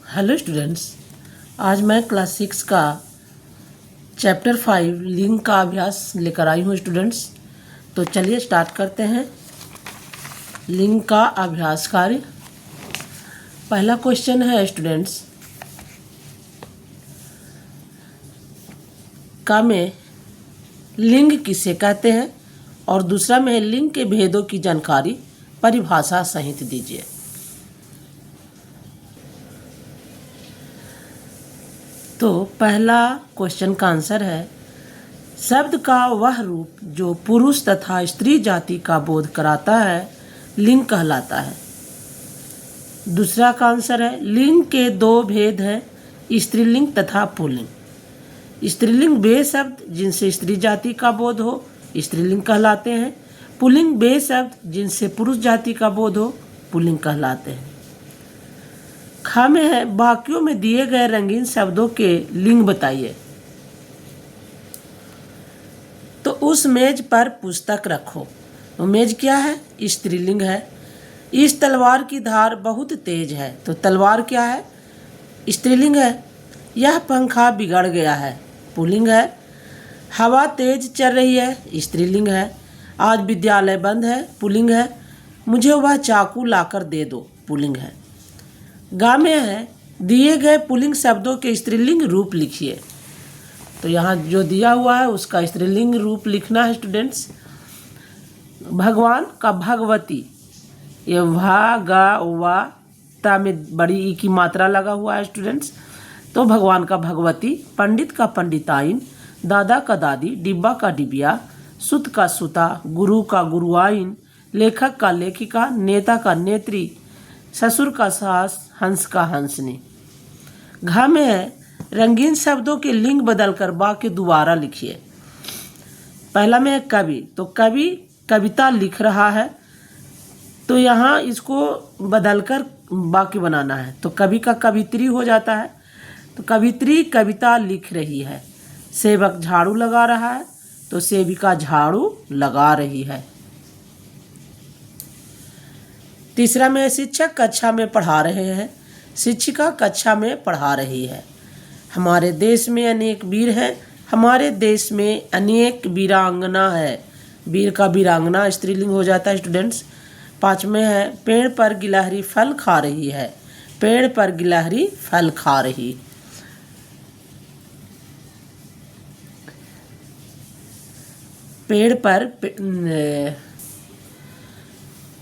Hello students, आज मैं class 6 का चैप्टर 5 लिंग का अभ्यास लेकर आई हूँ स्टूडेंट्स। तो चलिए स्टार्ट करते हैं लिंग का अभ्यास कार्य। पहला क्वेश्चन है स्टूडेंट्स, का में लिंग किसे कहते हैं, और दूसरा में है लिंग के भेदों की जानकारी परिभाषा सहित दीजिए। तो पहला क्वेश्चन का आंसर है, शब्द का वह रूप जो पुरुष तथा स्त्री जाति का बोध कराता है लिंग कहलाता है। दूसरा का आंसर है, लिंग के दो भेद हैं, स्त्रीलिंग तथा पुल्लिंग। स्त्रीलिंग वे शब्द जिनसे स्त्री जाति का बोध हो स्त्रीलिंग कहलाते हैं। पुल्लिंग वे शब्द जिनसे पुरुष जाति का बोध हो पुल्लिंग कहलाते हैं। खा में है, वाक्यों में दिए गए रंगीन शब्दों के लिंग बताइए। तो उस मेज पर पुस्तक रखो। वो मेज क्या है? स्त्रीलिंग है। इस तलवार की धार बहुत तेज है। तो तलवार क्या है? स्त्रीलिंग है। यह पंखा बिगड़ गया है, पुल्लिंग है। हवा तेज चल रही है, स्त्रीलिंग है। आज विद्यालय बंद है, पुल्लिंग है। मुझे वह चाकू लाकर दे दो, पुल्लिंग है। गा में है, दिए गए पुल्लिंग शब्दों के स्त्रीलिंग रूप लिखिए। तो यहाँ जो दिया हुआ है उसका स्त्रीलिंग रूप लिखना है स्टूडेंट्स। भगवान का भगवती, ये भा गा वा ता में बड़ी ई की मात्रा लगा हुआ है स्टूडेंट्स। तो भगवान का भगवती, पंडित का पंडिताइन, दादा का दादी, डिब्बा का डिबिया, सुत का सुता, गुरु का गुरुआइन, लेखक का लेखिका, नेता का नेत्री, ससुर का सास, हंस का हंसनी। घा में है, रंगीन शब्दों के लिंग बदलकर वाक्य दोबारा लिखिए। पहला में है कवि। तो कवि कविता लिख रहा है, तो यहाँ इसको बदलकर वाक्य बनाना है। तो कवि का कवित्री हो जाता है। तो कवित्री कविता लिख रही है। सेवक झाड़ू लगा रहा है, तो सेविका झाड़ू लगा रही है। तीसरा में शिक्षक कक्षा में पढ़ा रहे हैं, शिक्षिका कक्षा में पढ़ा रही है। हमारे देश में अनेक वीर हैं, हमारे देश में अनेक वीरांगना है। वीर का वीरांगना स्त्रीलिंग हो जाता है स्टूडेंट्स। पाँचवें है, पेड़ पर गिलहरी फल खा रही है, पेड़ पर गिलहरी फल खा रही। पेड़ पर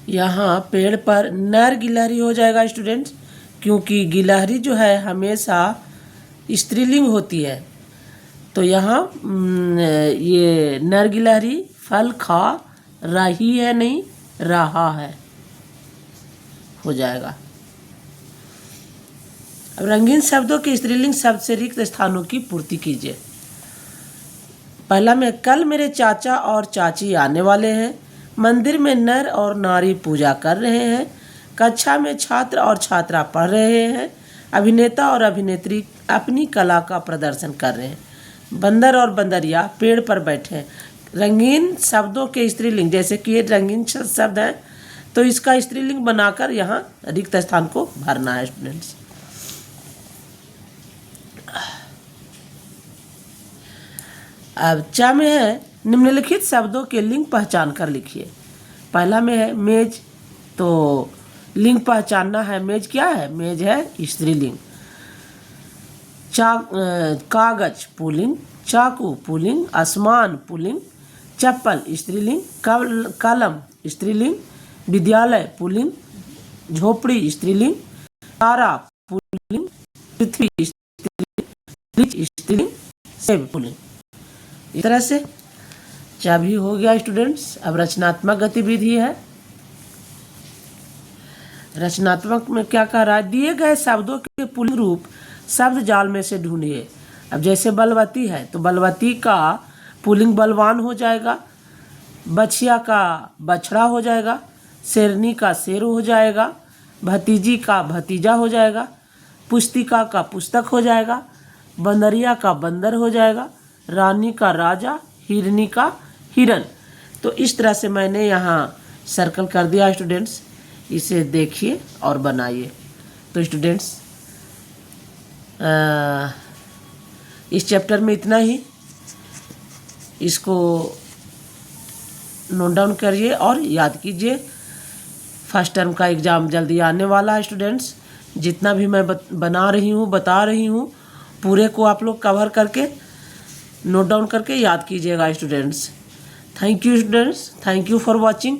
यहाँ पेड़ पर नर गिलहरी हो जाएगा स्टूडेंट्स, क्योंकि गिलहरी जो है हमेशा स्त्रीलिंग होती है। तो यहाँ ये नर गिलहरी फल खा रही है, नहीं रहा है हो जाएगा। अब रंगीन शब्दों के स्त्रीलिंग शब्द से रिक्त स्थानों की पूर्ति कीजिए। पहला में, कल मेरे चाचा और चाची आने वाले हैं। मंदिर में नर और नारी पूजा कर रहे हैं। कक्षा में छात्र और छात्रा पढ़ रहे हैं। अभिनेता और अभिनेत्री अपनी कला का प्रदर्शन कर रहे हैं। बंदर और बंदरिया पेड़ पर बैठे हैं। रंगीन शब्दों के स्त्रीलिंग, जैसे कि ये रंगीन शब्द है, तो इसका स्त्रीलिंग बनाकर यहाँ रिक्त स्थान को भरना है स्टूडेंट्स। अब चा में है, निम्नलिखित शब्दों के लिंग पहचान कर लिखिए। पहला में है मेज। तो लिंग पहचानना है, मेज क्या है? मेज है स्त्रीलिंग। कागज पुल्लिंग, चाकू पुल्लिंग, आसमान पुल्लिंग, चप्पल स्त्रीलिंग, कलम स्त्रीलिंग, विद्यालय पुल्लिंग, झोपड़ी स्त्रीलिंग, तारा पुल्लिंग, पृथ्वी स्त्रीलिंग, सेब पुल्लिंग। इस तरह से चाबी हो गया स्टूडेंट्स। अब रचनात्मक गतिविधि है। रचनात्मक में क्या कह रहा है? दिए गए शब्दों के पुल्लिंग रूप शब्द जाल में से ढूंढिए। अब जैसे बलवती है, तो बलवती का पुल्लिंग बलवान हो जाएगा। बछिया का बछड़ा हो जाएगा। शेरनी का शेर हो जाएगा। भतीजी का भतीजा हो जाएगा। पुस्तिका का पुस्तक हो जाएगा। बंदरिया का बंदर हो जाएगा। रानी का राजा, हिरनी का हिरन। तो इस तरह से मैंने यहाँ सर्कल कर दिया स्टूडेंट्स। इसे देखिए और बनाइए। तो स्टूडेंट्स इस चैप्टर में इतना ही। इसको नोट डाउन करिए और याद कीजिए। फर्स्ट टर्म का एग्ज़ाम जल्दी आने वाला है स्टूडेंट्स। जितना भी मैं बना रही हूँ, बता रही हूँ, पूरे को आप लोग कवर करके नोट डाउन करके याद कीजिएगा students. Thank you students, thank you for watching.